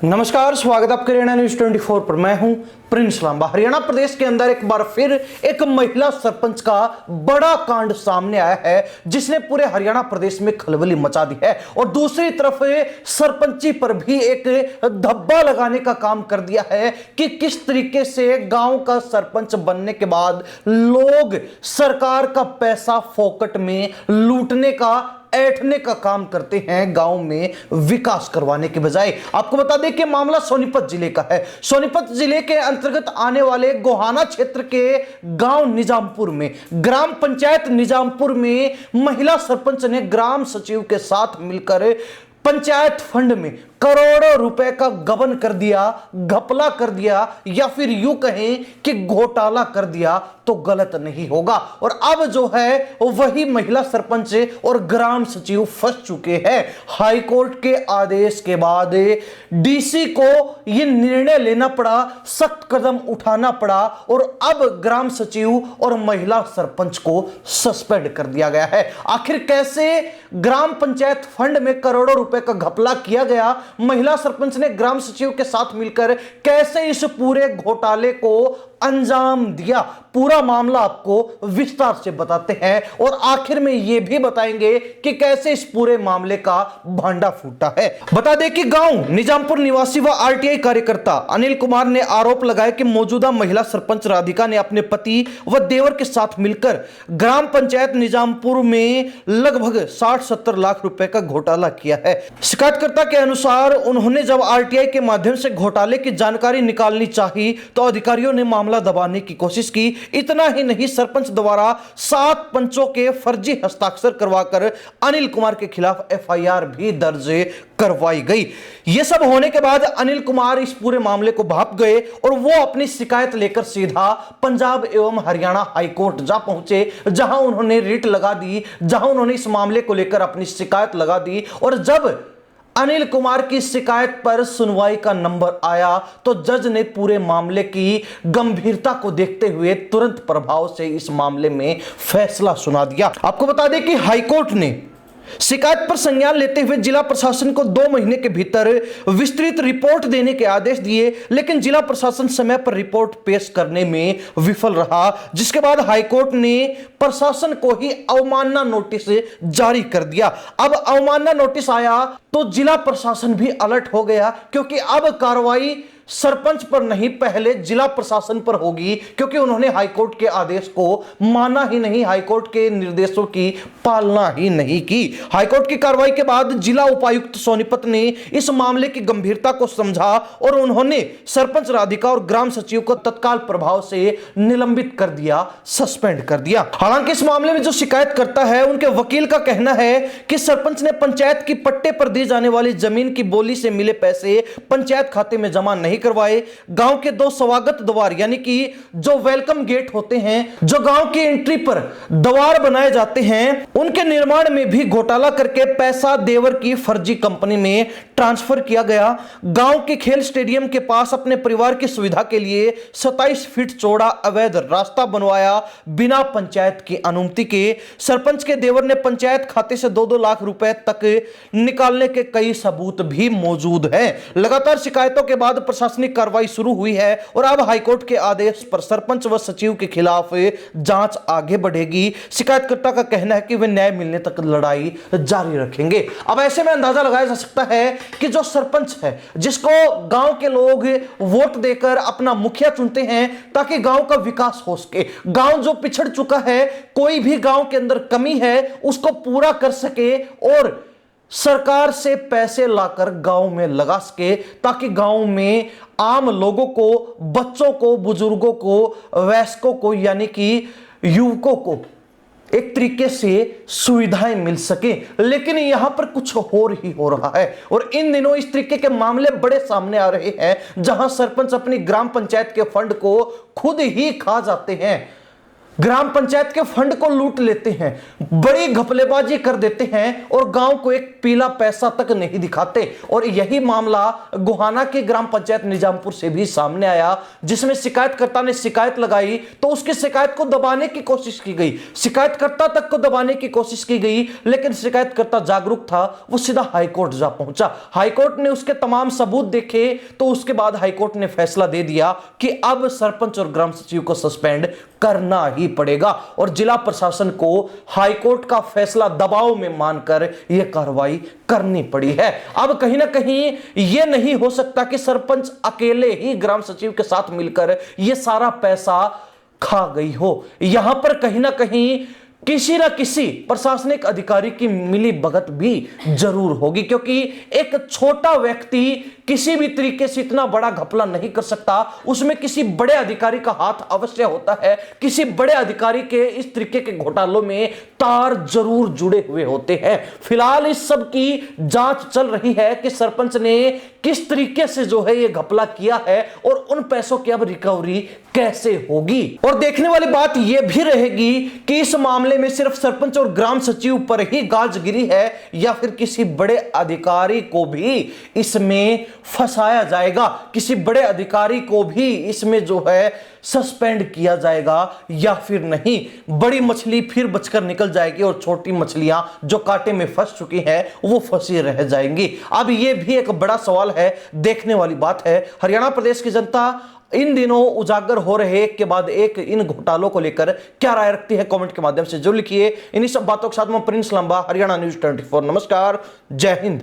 नमस्कार, स्वागत है आपके हरियाणा न्यूज 24 पर। मैं हूं प्रिंस लांबा। हरियाणा प्रदेश के अंदर एक बार फिर एक महिला सरपंच का बड़ा कांड सामने आया है, जिसने पूरे हरियाणा प्रदेश में खलबली मचा दी है और दूसरी तरफ सरपंची पर भी एक धब्बा लगाने का काम कर दिया है कि किस तरीके से गांव का सरपंच बनने के बाद लोग सरकार का पैसा फोकट में लूटने का ऐंठने का काम करते हैं, गांव में विकास करवाने के बजाय। आपको बता दें कि मामला सोनीपत जिले का है। सोनीपत जिले के अंतर्गत आने वाले गोहाना क्षेत्र के गांव निजामपुर में, ग्राम पंचायत निजामपुर में महिला सरपंच ने ग्राम सचिव के साथ मिलकर पंचायत फंड में करोड़ों रुपए का गबन कर दिया, घपला कर दिया, या फिर यूं कहें कि घोटाला कर दिया तो गलत नहीं होगा। और अब जो है वही महिला सरपंच और ग्राम सचिव फंस चुके हैं। हाई कोर्ट के आदेश के बाद डीसी को यह निर्णय लेना पड़ा, सख्त कदम उठाना पड़ा और अब ग्राम सचिव और महिला सरपंच को सस्पेंड कर दिया गया है। आखिर कैसे ग्राम पंचायत फंड में करोड़ों रुपए का घपला किया गया, महिला सरपंच ने ग्राम सचिव के साथ मिलकर कैसे इस पूरे घोटाले को अंजाम दिया, पूरा मामला आपको विस्तार से बताते हैं और आखिर में यह भी बताएंगे कि कैसे इस पूरे मामले का भांडा फूटा है। बता दें कि गांव निजामपुर निवासी व आरटीआई कार्यकर्ता अनिल कुमार ने आरोप लगाया कि मौजूदा महिला सरपंच राधिका ने अपने पति व देवर के साथ मिलकर ग्राम पंचायत निजामपुर में लगभग 60-70 लाख रुपए का घोटाला किया है। शिकायतकर्ता के अनुसार उन्होंने जब आरटीआई के माध्यम से घोटाले की जानकारी निकालनी चाही तो अधिकारियों ने मामला दबाने की कोशिश की। इतना ही नहीं, सरपंच द्वारा 7 पंचों के फर्जी हस्ताक्षर करवाकर अनिल कुमार के खिलाफ एफआईआर भी दर्ज करवाई गई। यह सब होने के बाद अनिल कुमार इस पूरे मामले को भांप गए और वो अपनी शिकायत लेकर सीधा पंजाब एवं हरियाणा हाईकोर्ट जा पहुंचे, जहां उन्होंने रिट लगा दी, जहां उन्होंने इस मामले को लेकर अपनी शिकायत लगा दी। और जब अनिल कुमार की शिकायत पर सुनवाई का नंबर आया तो जज ने पूरे मामले की गंभीरता को देखते हुए तुरंत प्रभाव से इस मामले में फैसला सुना दिया। आपको बता दें कि हाईकोर्ट ने शिकायत पर संज्ञान लेते हुए जिला प्रशासन को 2 महीने के भीतर विस्तृत रिपोर्ट देने के आदेश दिए, लेकिन जिला प्रशासन समय पर रिपोर्ट पेश करने में विफल रहा, जिसके बाद हाईकोर्ट ने प्रशासन को ही अवमानना नोटिस जारी कर दिया। अब अवमानना नोटिस आया तो जिला प्रशासन भी अलर्ट हो गया, क्योंकि अब कार्रवाई सरपंच पर नहीं, पहले जिला प्रशासन पर होगी, क्योंकि उन्होंने हाईकोर्ट के आदेश को माना ही नहीं, हाईकोर्ट के निर्देशों की पालना ही नहीं की। हाईकोर्ट की कार्रवाई के बाद जिला उपायुक्त सोनीपत ने इस मामले की गंभीरता को समझा और उन्होंने सरपंच राधिका और ग्राम सचिव को तत्काल प्रभाव से निलंबित कर दिया, सस्पेंड कर दिया। हालांकि इस मामले में जो शिकायत करता है, उनके वकील का कहना है कि सरपंच ने पंचायत की पट्टे पर दी जाने वाली जमीन की बोली से मिले पैसे पंचायत खाते में जमा नहीं करवाए। गांव के 2 स्वागत द्वार यानी कि जो वेलकम गेट होते हैं, जो गांव की एंट्री पर द्वार बनाए जाते हैं, उनके निर्माण में भी घोटाला करके पैसा देवर की फर्जी कंपनी में ट्रांसफर किया गया। गांव के खेल स्टेडियम के पास अपने परिवार की सुविधा के लिए 27 फीट चौड़ा अवैध रास्ता बनवाया बिना पंचायत की अनुमति के। सरपंच के देवर ने पंचायत खाते से 2-2 लाख रुपए तक निकालने के कई सबूत भी मौजूद हैं। लगातार शिकायतों के बाद प्रशासनिक कार्रवाई शुरू हुई है और अब हाईकोर्ट के आदेश पर सरपंच व सचिव के खिलाफ जांच आगे बढ़ेगी। शिकायतकर्ता का कहना है कि वे न्याय मिलने तक लड़ाई जारी रखेंगे। अब ऐसे में अंदाजा लगाया जा सकता है कि जो सरपंच है, जिसको गांव के लोग वोट देकर अपना मुखिया चुनते हैं ताकि गांव का विकास हो सके, गांव जो पिछड़ चुका है, कोई भी गांव के अंदर कमी है उसको पूरा कर सके और सरकार से पैसे लाकर गांव में लगा सके, ताकि गांव में आम लोगों को, बच्चों को, बुजुर्गों को, वयस्कों को यानी कि युवकों को एक तरीके से सुविधाएं मिल सके। लेकिन यहां पर कुछ और ही हो रहा है और इन दिनों इस तरीके के मामले बड़े सामने आ रहे हैं, जहां सरपंच अपनी ग्राम पंचायत के फंड को खुद ही खा जाते हैं। ग्राम पंचायत के फंड को लूट लेते हैं, बड़ी घपलेबाजी कर देते हैं और गांव को एक पीला पैसा तक नहीं दिखाते। और यही मामला गोहाना के ग्राम पंचायत निजामपुर से भी सामने आया, जिसमें शिकायतकर्ता ने शिकायत लगाई तो उसकी शिकायत को दबाने की कोशिश की गई, शिकायतकर्ता तक को दबाने की कोशिश की गई, लेकिन शिकायतकर्ता जागरूक था, वो सीधा हाईकोर्ट जा पहुंचा। हाईकोर्ट ने उसके तमाम सबूत देखे तो उसके बाद हाईकोर्ट ने फैसला दे दिया कि अब सरपंच और ग्राम सचिव को सस्पेंड करना ही पड़ेगा और जिला प्रशासन को हाईकोर्ट का फैसला दबाव में मानकर यह कार्रवाई करनी पड़ी है। अब कहीं ना कहीं यह नहीं हो सकता कि सरपंच अकेले ही ग्राम सचिव के साथ मिलकर यह सारा पैसा खा गई हो। यहां पर कहीं ना कहीं किसी ना किसी प्रशासनिक अधिकारी की मिली भगत भी जरूर होगी, क्योंकि एक छोटा व्यक्ति किसी भी तरीके से इतना बड़ा घपला नहीं कर सकता, उसमें किसी बड़े अधिकारी का हाथ अवश्य होता है, किसी बड़े अधिकारी के इस तरीके के घोटालों में तार जरूर जुड़े हुए होते हैं। फिलहाल इस सब की जांच चल रही है कि सरपंच ने किस तरीके से जो है ये घपला किया है और उन पैसों की अब रिकवरी कैसे होगी। और देखने वाली बात यह भी रहेगी कि इस मामले में सिर्फ सरपंच और ग्राम सचिव पर ही गाज गिरी है या फिर किसी बड़े अधिकारी को भी इसमें फंसाया जाएगा, किसी बड़े अधिकारी को भी इसमें जो है सस्पेंड किया जाएगा या फिर नहीं। बड़ी मछली फिर बचकर निकल जाएगी और छोटी मछलियां जो कांटे में फंस चुकी हैं वो फंसी रह जाएंगी। अब यह भी एक बड़ा सवाल है, देखने वाली बात है। हरियाणा प्रदेश की जनता इन दिनों उजागर हो रहे एक के बाद एक इन घोटालों को लेकर क्या राय रखती है, कमेंट के माध्यम से जरूर लिखिए। इन्हीं सब बातों के साथ मैं प्रिंस लांबा, हरियाणा न्यूज 24। नमस्कार, जय हिंद।